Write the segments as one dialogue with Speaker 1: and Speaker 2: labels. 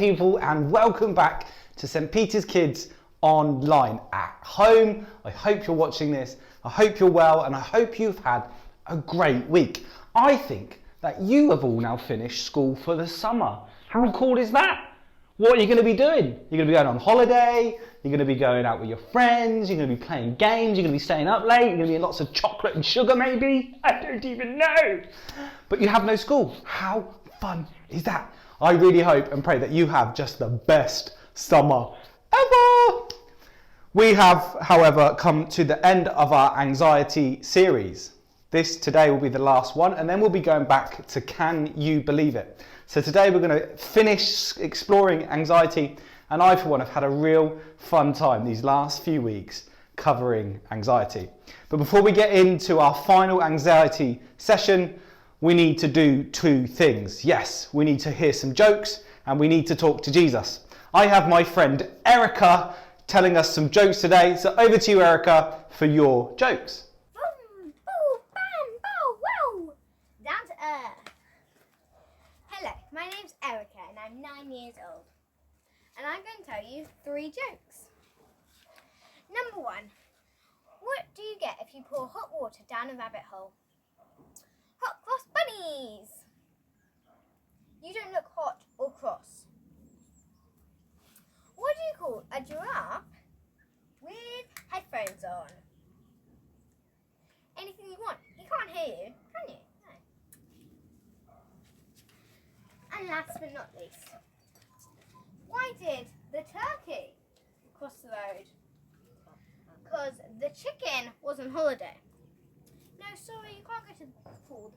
Speaker 1: people, and welcome back to St. Peter's Kids Online at home. I hope you're watching this, I hope you're well, and I hope you've had a great week. I think that you have all now finished school for the summer. How cool is that? What are you going to be doing? You're going to be going on holiday, you're going to be going out with your friends, you're going to be playing games, you're going to be staying up late, you're going to be eating lots of chocolate and sugar maybe. I don't even know. But you have no school. How fun is that? I really hope and pray that you have just the best summer ever. We have, however, come to the end of our anxiety series. This today will be the last one, and then we'll be going back to Can You Believe It? So today we're going to finish exploring anxiety, and I for one have had a real fun time these last few weeks covering anxiety. But before we get into our final anxiety session, we need to do two things. Yes, we need to hear some jokes and we need to talk to Jesus. I have my friend Erica telling us some jokes today, so over to you, Erica, for your jokes.
Speaker 2: My name's Erica and I'm 9 years old, and I'm going to tell you 3 jokes. Number 1, what do you get if you pour hot water down a rabbit hole? Hot cross bunnies! You don't look hot or cross. What do you call a giraffe with headphones on? Anything you want. He can't hear you, can you? And last but not least, why did the turkey cross the road? Because the chicken was on holiday. No, sorry, you can't go to the pool.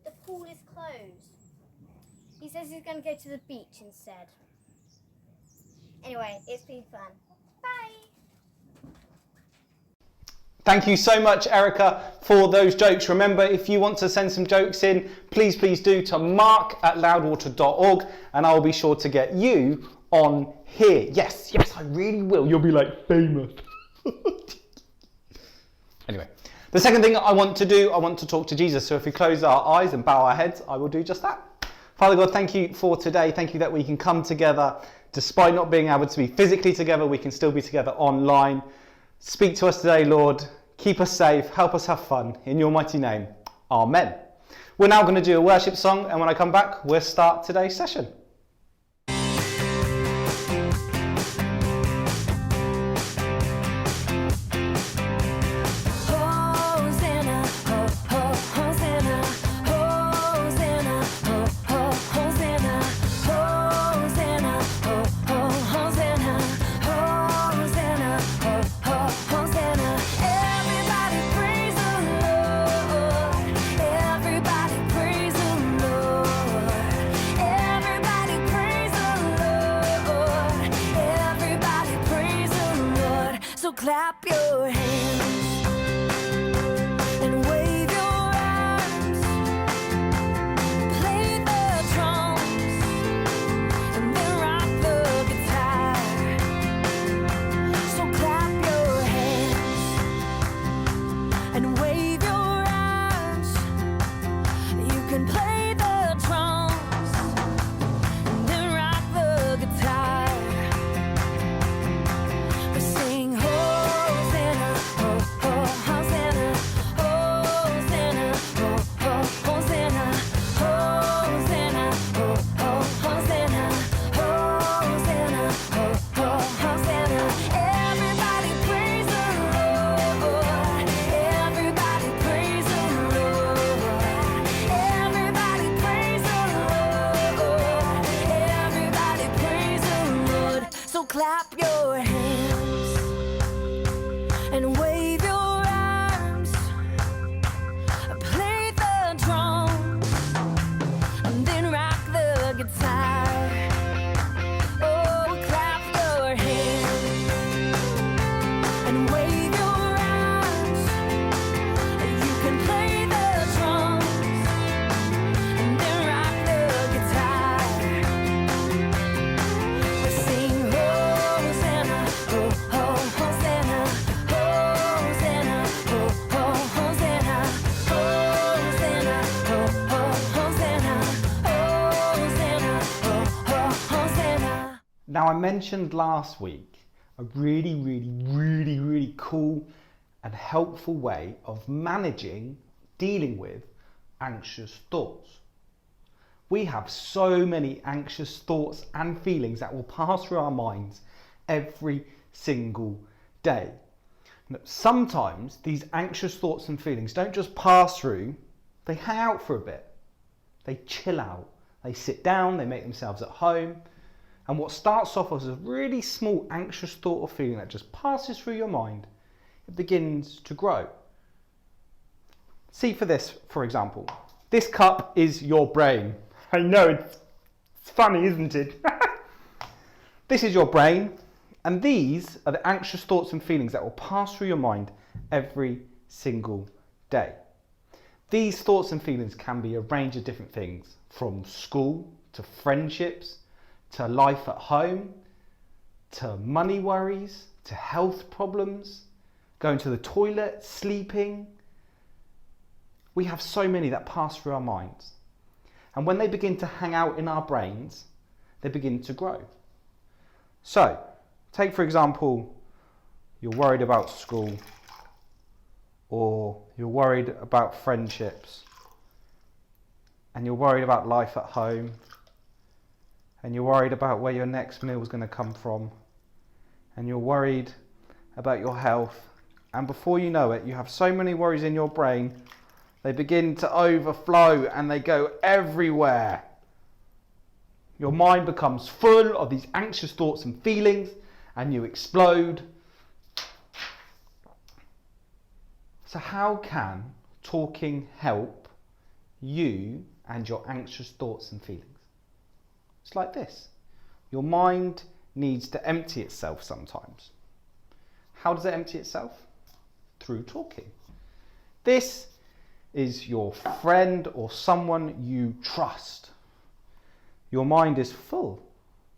Speaker 2: The pool is closed. He says he's going to go to the beach instead. Anyway, it's been fun. Bye.
Speaker 1: Thank you so much, Erica, for those jokes. Remember, if you want to send some jokes in, please do to mark@loudwater.org, and I'll be sure to get you on here. Yes, I really will. You'll be like famous. Anyway, the second thing I want to do, I want to talk to Jesus. So if we close our eyes and bow our heads, I will do just that. Father God, thank you for today. Thank you that we can come together. Despite not being able to be physically together, we can still be together online. Speak to us today, Lord. Keep us safe. Help us have fun. In your mighty name. Amen. We're now going to do a worship song, and when I come back, we'll start today's session.
Speaker 3: Clap your hands and wave your arms, play the drums and then rock the guitar. So clap your hands and wave your arms. You can play the drums and then rock the guitar. We sing Hosanna, Hosanna, Hosanna, Hosanna, Hosanna, Hosanna, Hosanna. Everybody praise the Lord. Everybody praise the Lord. Everybody praise the Lord. Everybody praise the Lord. So clap your hands and wave your arms, play the drums, and then rock the guitar. Oh, clap your hands and wave your arms. You can play the drums and then rock the guitar. We sing Hosanna, Hosanna, Hosanna.
Speaker 1: Now, I mentioned last week a really cool and helpful way of managing, dealing with anxious thoughts. We have so many anxious thoughts and feelings that will pass through our minds every single day. Sometimes these anxious thoughts and feelings don't just pass through, they hang out for a bit. They chill out. They sit down, they make themselves at home. And what starts off as a really small anxious thought or feeling that just passes through your mind, it begins to grow. See for this, for example. This cup is your brain. I know, it's funny, isn't it? This is your brain, and these are the anxious thoughts and feelings that will pass through your mind every single day. These thoughts and feelings can be a range of different things, from school to friendships, to life at home, to money worries, to health problems, going to the toilet, sleeping. We have so many that pass through our minds. And when they begin to hang out in our brains, they begin to grow. So, take for example, you're worried about school, or you're worried about friendships, and you're worried about life at home, and you're worried about where your next meal is going to come from, and you're worried about your health, and before you know it, you have so many worries in your brain, they begin to overflow and they go everywhere. Your mind becomes full of these anxious thoughts and feelings, and you explode. So how can talking help you and your anxious thoughts and feelings? It's like this. Your mind needs to empty itself sometimes. How does it empty itself? Through talking. This is your friend or someone you trust. Your mind is full,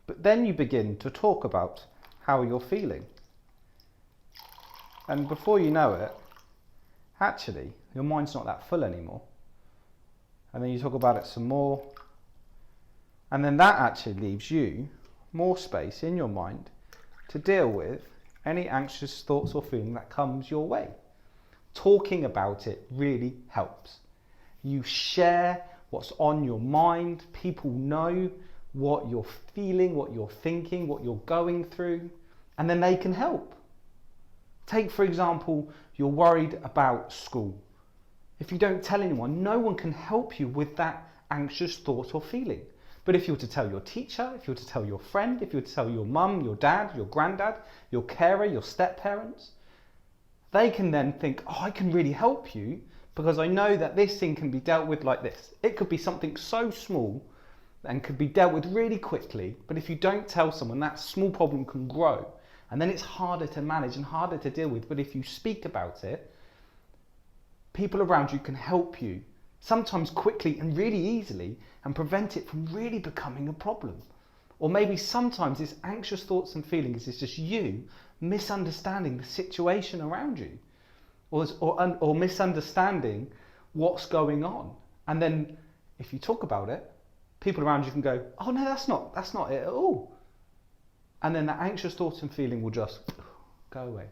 Speaker 1: but then you begin to talk about how you're feeling. And before you know it, actually, your mind's not that full anymore. And then you talk about it some more, and then that actually leaves you more space in your mind to deal with any anxious thoughts or feeling that comes your way. Talking about it really helps. You share what's on your mind. People know what you're feeling, what you're thinking, what you're going through, and then they can help. Take, for example, you're worried about school. If you don't tell anyone, no one can help you with that anxious thought or feeling. But if you were to tell your teacher, if you were to tell your friend, if you were to tell your mum, your dad, your granddad, your carer, your step-parents, they can then think, oh, I can really help you because I know that this thing can be dealt with like this. It could be something so small and could be dealt with really quickly, but if you don't tell someone, that small problem can grow. And then it's harder to manage and harder to deal with. But if you speak about it, people around you can help you, sometimes quickly and really easily, and prevent it from really becoming a problem. Or maybe sometimes this anxious thoughts and feelings is just you misunderstanding the situation around you, or misunderstanding what's going on. And then if you talk about it, people around you can go, oh no, that's not it at all. And then that anxious thoughts and feeling will just go away.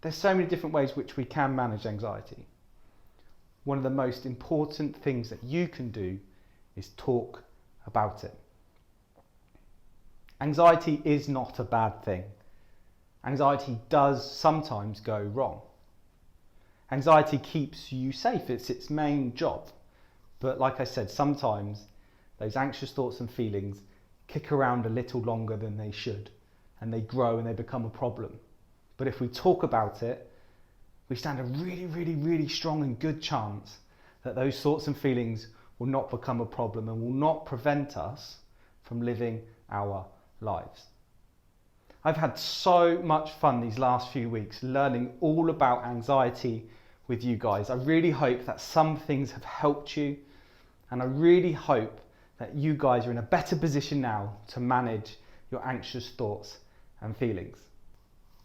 Speaker 1: There's so many different ways which we can manage anxiety. One of the most important things that you can do is talk about it. Anxiety is not a bad thing. Anxiety does sometimes go wrong. Anxiety keeps you safe, it's its main job. But like I said, sometimes those anxious thoughts and feelings kick around a little longer than they should, and they grow and they become a problem. But if we talk about it, we stand a really strong and good chance that those thoughts and feelings will not become a problem and will not prevent us from living our lives. I've had so much fun these last few weeks learning all about anxiety with you guys. I really hope that some things have helped you, and I really hope that you guys are in a better position now to manage your anxious thoughts and feelings.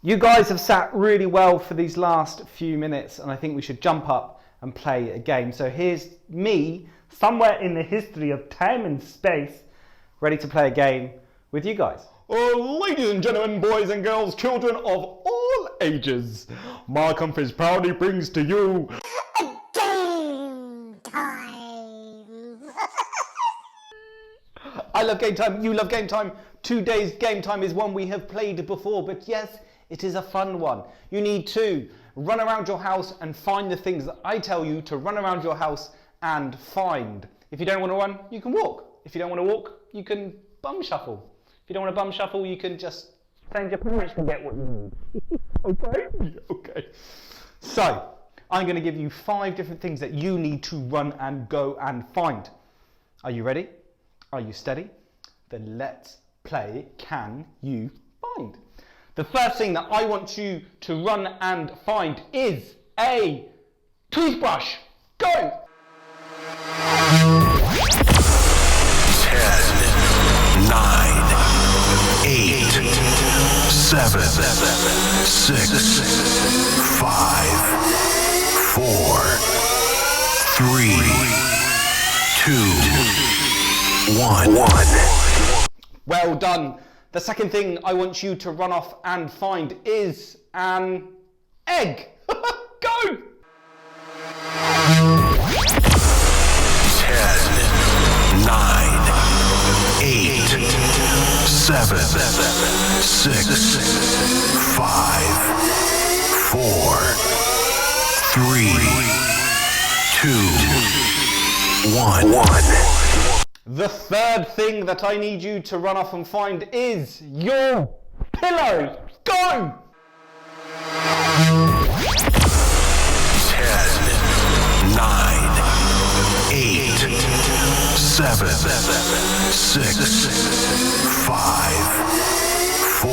Speaker 1: You guys have sat really well for these last few minutes, and I think we should jump up and play a game. So here's me, somewhere in the history of time and space, ready to play a game with you guys. Ladies and gentlemen, boys and girls, children of all ages, Mark Humphries proudly brings to you
Speaker 2: Game time.
Speaker 1: I love game time, you love game time. Today's game time is one we have played before, but yes, it is a fun one. You need to run around your house and find the things that I tell you to run around your house and find. If you don't want to run, you can walk. If you don't want to walk, you can bum shuffle. If you don't want to bum shuffle, you can just send your parents to get what you need. Okay? Okay. So, I'm going to give you 5 different things that you need to run and go and find. Are you ready? Are you steady? Then let's play Can You Find? The first thing that I want you to run and find is a toothbrush. Go!
Speaker 4: 10, 9, 8, 7, 6, 5, 4, 3, 2, 1.
Speaker 1: Well done. The second thing I want you to run off and find is an egg. Go!
Speaker 4: 10, 9, 8, 7, 6, 5, 4, 3, 2, 1.
Speaker 1: The third thing that I need you to run off and find is your pillow. Go!
Speaker 4: 10, 9, 8, 7, 6, 5, 4,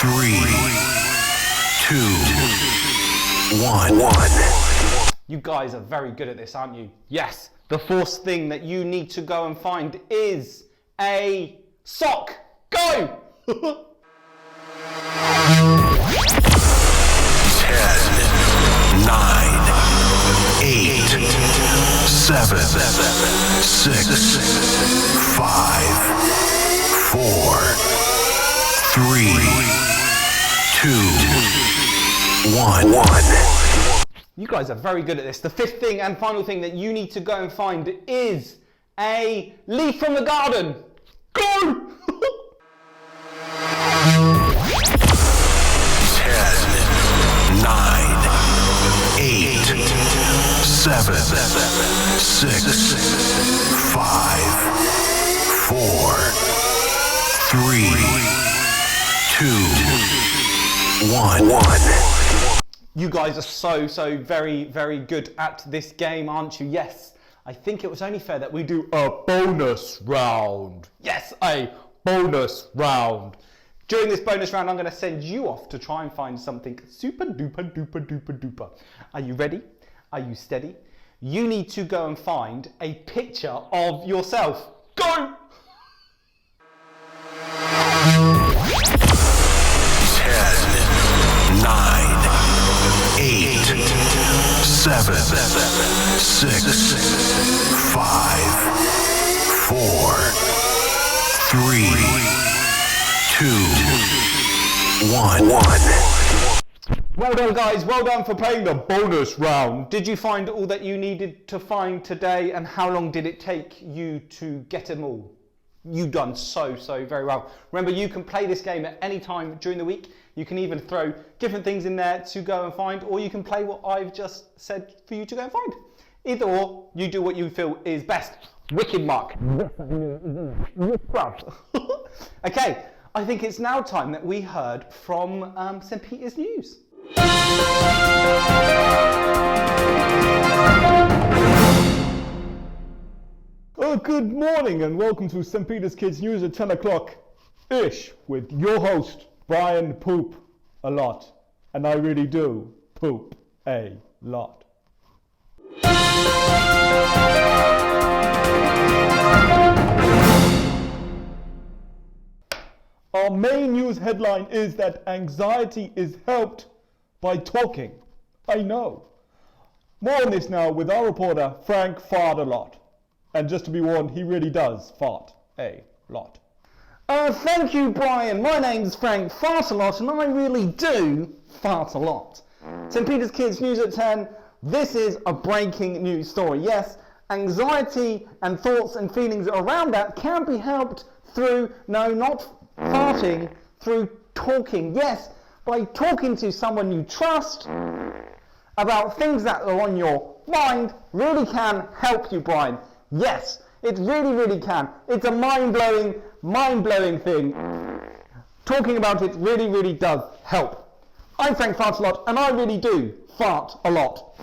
Speaker 4: 3, 2, 1.
Speaker 1: You guys are very good at this, aren't you? Yes. The fourth thing that you need to go and find is a sock. Go!
Speaker 4: 10, 9, 8, 7, 6, 5, 4, 3, 2, 1.
Speaker 1: You guys are very good at this. The fifth thing and final thing that you need to go and find is a leaf from the garden. Go!
Speaker 4: 10, 9, 8, 7, 6, 5, 4, 3, 2, 1.
Speaker 1: You guys are so very good at this game, aren't you? Yes. I think it was only fair that we do a bonus round. Yes, a bonus round. During this bonus round, I'm going to send you off to try and find something super duper. Are you ready? Are you steady? You need to go and find a picture of yourself. Go!
Speaker 4: 10, 9, 8, 7, 6, 5, 4, 3, 2, 1.
Speaker 1: Well done, guys. Well done for playing the bonus round. Did you find all that you needed to find today, and how long did it take you to get them all? You've done so very well. Remember, you can play this game at any time during the week. You can even throw different things in there to go and find, or you can play what I've just said for you to go and find. Either or, you do what you feel is best. Wicked, Mark. Okay, I think it's now time that we heard from St. Peter's News.
Speaker 5: Oh, good morning and welcome to St. Peter's Kids News at 10 o'clock-ish with your host, Brian Poop a Lot. And I really do poop a lot. Our main news headline is that anxiety is helped by talking. I know. More on this now with our reporter, Frank Fart a Lot. And just to be warned, he really does fart a lot.
Speaker 1: Thank you, Brian. My name's Frank Fart a lot, and I really do fart a lot. St. Peter's Kids News at 10. This is a breaking news story. Yes, anxiety and thoughts and feelings around that can be helped through, no, not farting, through talking. Yes, by talking to someone you trust about things that are on your mind really can help you, Brian. Yes, it really, really can. It's a mind-blowing thing. Talking about it really, really does help. I'm Frank Fart a lot, and I really do fart a lot.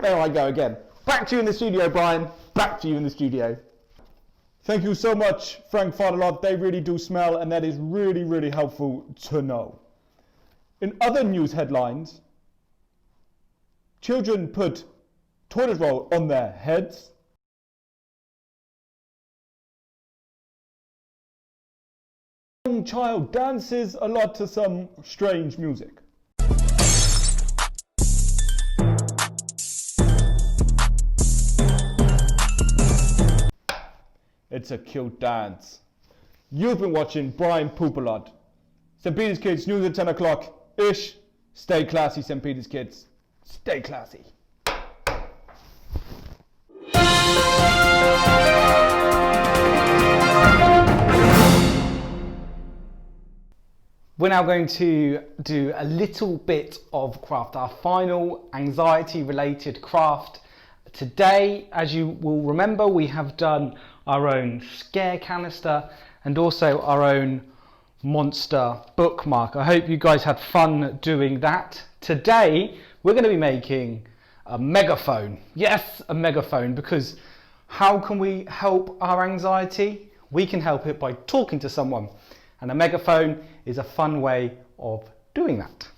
Speaker 1: There I go again. Back to you in the studio, Brian. Back to you in the studio.
Speaker 5: Thank you so much, Frank Fart a lot. They really do smell, and that is really, really helpful to know. In other news headlines, children put toilet roll on their heads. A young child dances a lot to some strange music. It's a cute dance. You've been watching Brian Poop a lot. St. Peter's Kids News at 10 o'clock-ish. Stay classy, St. Peter's Kids. Stay classy.
Speaker 1: We're now going to do a little bit of craft, our final anxiety-related craft. Today, as you will remember, we have done our own scare canister and also our own monster bookmark. I hope you guys had fun doing that. Today, we're going to be making a megaphone. Yes, a megaphone, because how can we help our anxiety? We can help it by talking to someone. And a megaphone is a fun way of doing that.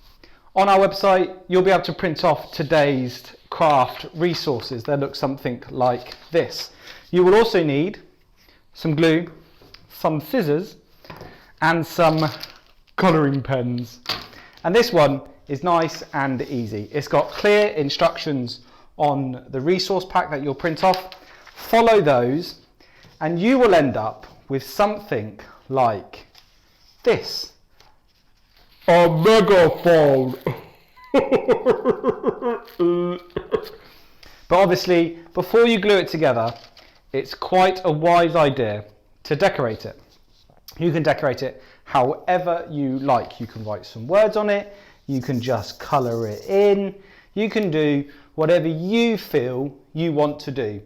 Speaker 1: On our website, you'll be able to print off today's craft resources. They look something like this. You will also need some glue, some scissors, and some colouring pens. And this one is nice and easy. It's got clear instructions on the resource pack that you'll print off. Follow those, and you will end up with something like this.
Speaker 5: A megaphone.
Speaker 1: But obviously, before you glue it together, it's quite a wise idea to decorate it. You can decorate it however you like. You can write some words on it, you can just colour it in, you can do whatever you feel you want to do.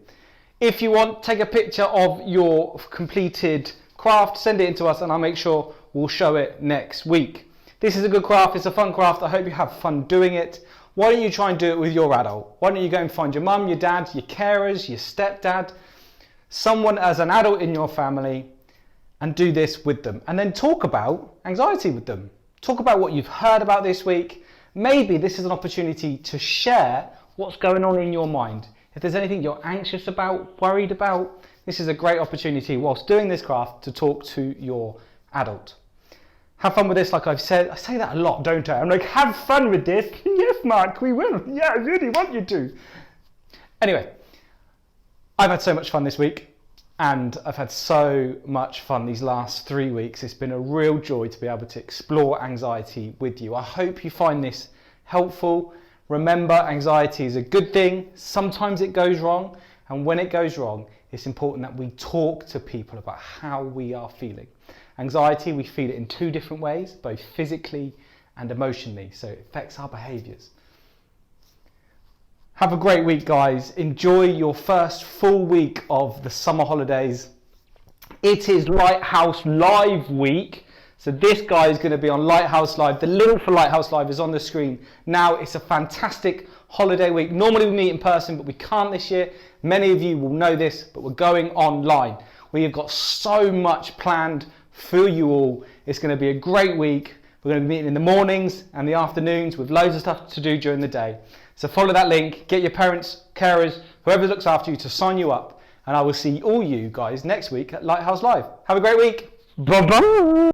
Speaker 1: If you want, take a picture of your completed craft, send it in to us, and I'll make sure we'll show it next week. This is a good craft, it's a fun craft, I hope you have fun doing it. Why don't you try and do it with your adult? Why don't you go and find your mum, your dad, your carers, your stepdad, someone as an adult in your family, and do this with them. And then talk about anxiety with them. Talk about what you've heard about this week. Maybe this is an opportunity to share what's going on in your mind. If there's anything you're anxious about, worried about, this is a great opportunity whilst doing this craft to talk to your adult. Have fun with this, like I've said. I say that a lot, don't I? I'm like, have fun with this. Yes, Mark, we will. Yeah, I really want you to. Anyway, I've had so much fun this week, and I've had so much fun these last 3 weeks. It's been a real joy to be able to explore anxiety with you. I hope you find this helpful. Remember, anxiety is a good thing. Sometimes it goes wrong, and when it goes wrong, it's important that we talk to people about how we are feeling. Anxiety, we feel it in two different ways, both physically and emotionally, so it affects our behaviours. Have a great week, guys. Enjoy your first full week of the summer holidays. It is Lighthouse Live week, so this guy is going to be on Lighthouse Live. The link for Lighthouse Live is on the screen now. It's a fantastic holiday week. Normally we meet in person, but we can't this year. Many of you will know this, but we're going online. We have got so much planned for you all. It's going to be a great week. We're going to be meeting in the mornings and the afternoons with loads of stuff to do during the day. So follow that link, get your parents, carers, whoever looks after you to sign you up, and I will see all you guys next week at Lighthouse Live. Have a great week. Bye-bye.